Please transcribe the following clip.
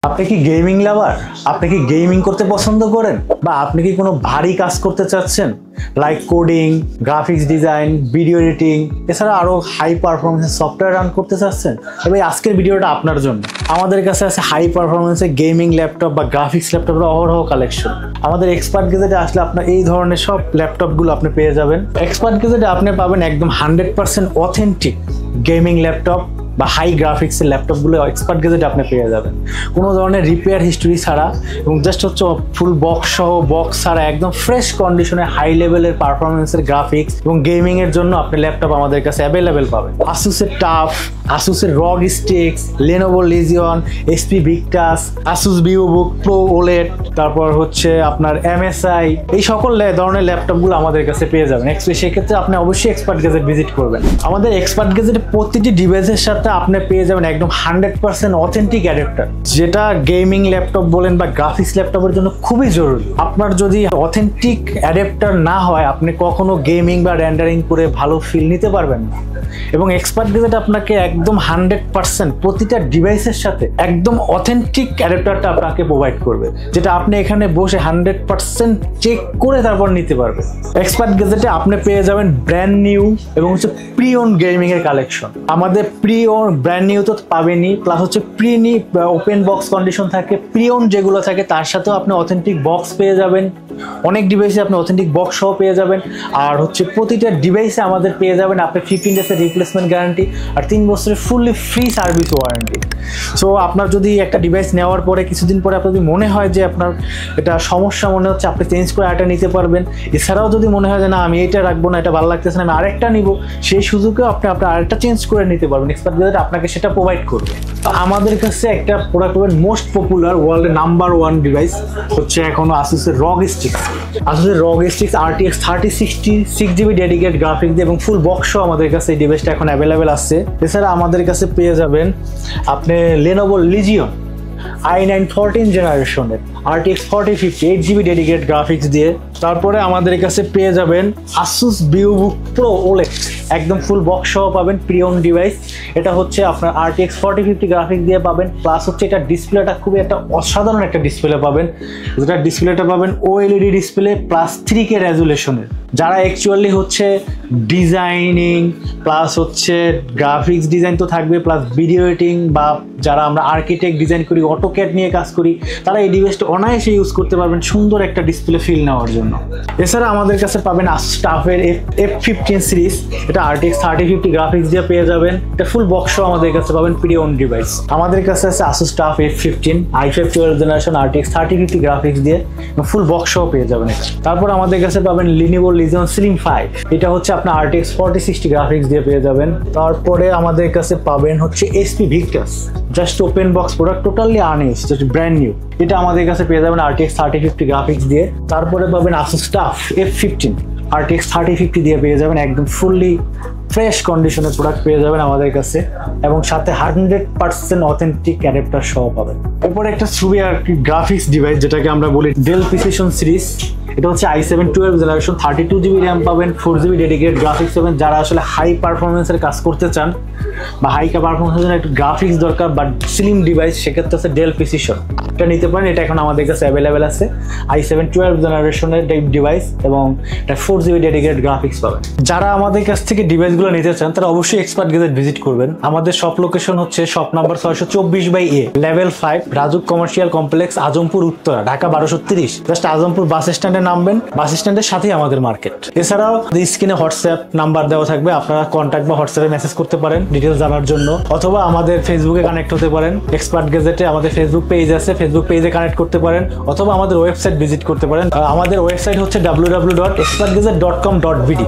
আপনি কি গেমিং লাভার? আপনি কি গেমিং করতে পছন্দ করেন, বা আপনি কি কোনো ভারী কাজ করতে চাচ্ছেন like coding, graphics design, video editing, এছাড়া আরো হাই পারফরমেন্সের সফটওয়্যার রান করতে চাচ্ছেন? তবে আজকের ভিডিওটা আপনার জন্য। আমাদের কাছে আছে হাই পারফরমেন্সের গেমিং ল্যাপটপ বা গ্রাফিক্স ল্যাপটপের অহরহ কালেকশন। আমাদের এক্সপার্ট গ্যাজেটে আসলে আপনার এই ধরনের সব ল্যাপটপগুলো আপনি পেয়ে যাবেন। এক্সপার্ট গ্যাজেটে আপনি পাবেন একদম 100% অথেন্টিক গেমিং ল্যাপটপ বা হাই গ্রাফিক্সের ল্যাপটপগুলো এক্সপার্ট গ্যাজেটে আপনি পেয়ে যাবেন কোনো ধরনের রিপেয়ার হিস্টোরি ছাড়া, এবং জাস্ট হচ্ছে ফুল বক্স সহ, বক্স ছাড়া একদম ফ্রেশ কন্ডিশনে হাই লেভেলের পারফরমেন্সের গ্রাফিক্স এবং গেমিং এর জন্য আপনি ল্যাপটপ আমাদের কাছে অ্যাভেলেবেল পাবেন। আসুসের টাফ, আসুসের রগ sticks, Lenovo legion, SP Victus, Asus VivoBook pro OLED, তারপর হচ্ছে আপনার MSI, এই সকল ধরনের ল্যাপটপগুলো আমাদের কাছে পেয়ে যাবেন। সেক্ষেত্রে আপনি অবশ্যই এক্সপার্ট গ্যাজেট ভিজিট করবেন। আমাদের এক্সপার্ট গ্যাজেটে প্রতিটি ডিভাইসের সাথে আপনি পেয়ে যাবেন একদম 100% অথেন্টিক অ্যাডাপ্টার, যেটা গেমিং ল্যাপটপ বলেন বা গ্রাফিক্স ল্যাপটপের জন্য খুবই জরুরি। আপনার যদি অথেন্টিক অ্যাডাপ্টার না হয়, আপনি কখনো গেমিং বা রেন্ডারিং করে ভালো ফিল নিতে পারবেন না। এবং এক্সপার্ট গ্যাজেট আপনাকে একদম 100% প্রতিটা ডিভাইসের সাথে একদম অথেন্টিক অ্যাডাপ্টারটা আপনাকে প্রোভাইড করবে, যেটা আপনি এখানে বসে 100% চেক করে তারপর নিতে পারবেন। এক্সপার্ট গ্যাজেটে আপনি পেয়ে যাবেন ব্র্যান্ড নিউ এবং হচ্ছে প্রি ওন গেমিং এর কালেকশন। আমাদের প্রি ওন ব্র্যান্ড নিউ তো পাবেনই, প্লাস হচ্ছে প্রি নি ওপেন বক্স কন্ডিশন থাকে, প্রি ওন যেগুলো থাকে তার সাথেও আপনি অথেন্টিক বক্স পেয়ে যাবেন। অনেক ডিভাইসে আপনি অথেন্টিক বক্স সহ পেয়ে যাবেন। আর হচ্ছে প্রতিটা ডিভাইসে আমাদের পেয়ে যাবেন আপনি 15 ডেজের রিপ্লেসমেন্ট গ্যারান্টি আর 3 বছরের fully free service warranty. So আপনার যদি একটা ডিভাইস নেওয়ার পরে কিছুদিন পরে আপনার যদি মনে হয় যে আপনার এটা সমস্যা মনে হচ্ছে, আপনি চেঞ্জ করে আরেকটা নিতে পারবেন। এছাড়াও যদি মনে হয় যে না আমি এটা রাখবো না, এটা ভালো লাগতেছে না, আমি আরেকটা নিব, সেই সুযোগেও আপনি আরেকটা চেঞ্জ করে নিতে পারবেন। এক্সপার্ট গ্যাজেট আপনাকে সেটা প্রোভাইড করবে। আমাদের কাছে একটা প্রোডাক্ট পাবেন মোস্ট পপুলার ওয়ার্ল্ডের নাম্বার 1 ডিভাইস হচ্ছে এখনো আসুসের রগ স্টিক্স। আসুসের রগ sticks RTX 3060 6GB dedicated graphics দিয়ে এবং ফুল বক্স সহ আমাদের কাছে এই ডিভাইসটা এখন অ্যাভেলেবেল আছে। এছাড়া আমাদের কাছে পেয়ে যাবেন আপনি লেনোভো লিজিয়ন i9 14 জেনারেশনের RTX 4050 8GB ডেডিকেটেড গ্রাফিক্স দিয়ে। তারপরে আমাদের কাছে পেয়ে যাবেন আসুস ভিভোবুক প্রো ওলেড, একদম ফুল বক্স সহ পাবেন, প্রি ওন ডিভাইস। এটা হচ্ছে আপনার RTX 4050 গ্রাফিক্স দিয়ে পাবেন, প্লাস হচ্ছে এটা ডিসপ্লেটা খুবই একটা অসাধারণ একটা ডিসপ্লে পাবেন, যেটা ডিসপ্লেটা পাবেন OLED ডিসপ্লে প্লাস 3K রেজুলেশনের। যারা অ্যাকচুয়ালি হচ্ছে ডিজাইনিং প্লাস হচ্ছে গ্রাফিক্স ডিজাইন তো থাকবে, প্লাস ভিডিও এডিটিং বা যারা আমরা আর্কিটেক্ট ডিজাইন করি, অটোক্যাড নিয়ে কাজ করি, তারা এই ডিভাইসটা অনায়াসে ইউজ করতে পারবেন সুন্দর একটা ডিসপ্লে ফিল নেওয়ার জন্য। এছাড়া আমাদের কাছে পাবেন আসুস টাফের F15 সিরিজ, এটা RTX 3050 গ্রাফিক্স দিয়ে পেয়ে যাবেন। এটা ফুল বক্স সহ আমাদের কাছে পাবেন প্রি ওন ডিভাইস। আমাদের কাছে আছে Asus tough F15 i5 12th generation RTX 3050 graphics দিয়ে ফুল বক্স সহ পেয়ে যাবেন। তারপর আমাদের কাছে পাবেন লিনোভো লিজিয়ন স্লিম 5, এটা হচ্ছে আপনার RTX 4060 গ্রাফিক্স দিয়ে পেয়ে যাবেন। তারপরে আমাদের কাছে পাবেন হচ্ছে SP Victus, just open box product, totally unused, just brand new. এটা আমাদের কাছে পেয়ে যাবেন RTX 3050 গ্রাফিক্স দিয়ে। তারপরে পাবেন আসুস টাফ F15 RTX 3050 দিয়ে পেয়ে যাবেন, একদম ফুললি ফ্রেশ কন্ডিশনের প্রোডাক্ট পেয়ে যাবেন আমাদের কাছে, এবং সাথে 100% অথেন্টিক অ্যাডাপ্টার সহ পাবেন। এরপরে একটা ছবি আর কি গ্রাফিক্স ডিভাইস, যেটাকে আমরা বলি ডেল প্রিসিশন সিরিজ। এটা হচ্ছে i7 12th generation 32GB RAM পাবেন, 4GB ডেডিকেটেড গ্রাফিক্স পাবেন। যারা আসলে হাই পারফরমেন্সের কাজ করতে চান বা হাই পারফরমেন্সের জন্য একটু গ্রাফিক্স দরকার বাট স্লিম ডিভাইস, সেক্ষেত্রে হচ্ছে ডেল প্রিসিশন, এটা নিতে পারেন। এটা এখন আমাদের কাছে অ্যাভেলেবেল আছে, i7 12th জেনারেশনের ডিভাইস এবং এটা 4GB ডেডিকেটেড গ্রাফিক্স পাবেন। যারা আমাদের কাছ থেকে ডিভাইসগুলো নিতে চান তারা অবশ্যই এক্সপার্ট গ্যাজেট ভিজিট করবেন। আমাদের শপ লোকেশন হচ্ছে shop number 624/A, level 5, RAJUK commercial complex, Azampur Uttara, Dhaka 1230। Just Azampur bus স্ট্যান্ডে নামবেন, বাস স্ট্যান্ডের সাথেই আমাদের মার্কেট। এছাড়াও স্ক্রিনে হোয়াটসঅ্যাপ নাম্বার দেওয়া থাকবে, আপনারা কন্ট্যাক্ট বা হোয়াটসঅ্যাপে মেসেজ করতে পারেন ডিটেলস জানার জন্য, অথবা আমাদের ফেসবুকে কানেক্ট হতে পারেন। এক্সপার্ট গ্যাজেটে আমাদের ফেসবুক পেজ আছে, ফেসবুক পেজে কানেক্ট করতে পারেন, অথবা আমাদের ওয়েবসাইট ভিজিট করতে পারেন। আমাদের ওয়েবসাইট হচ্ছে www.expertgadget.com.bd।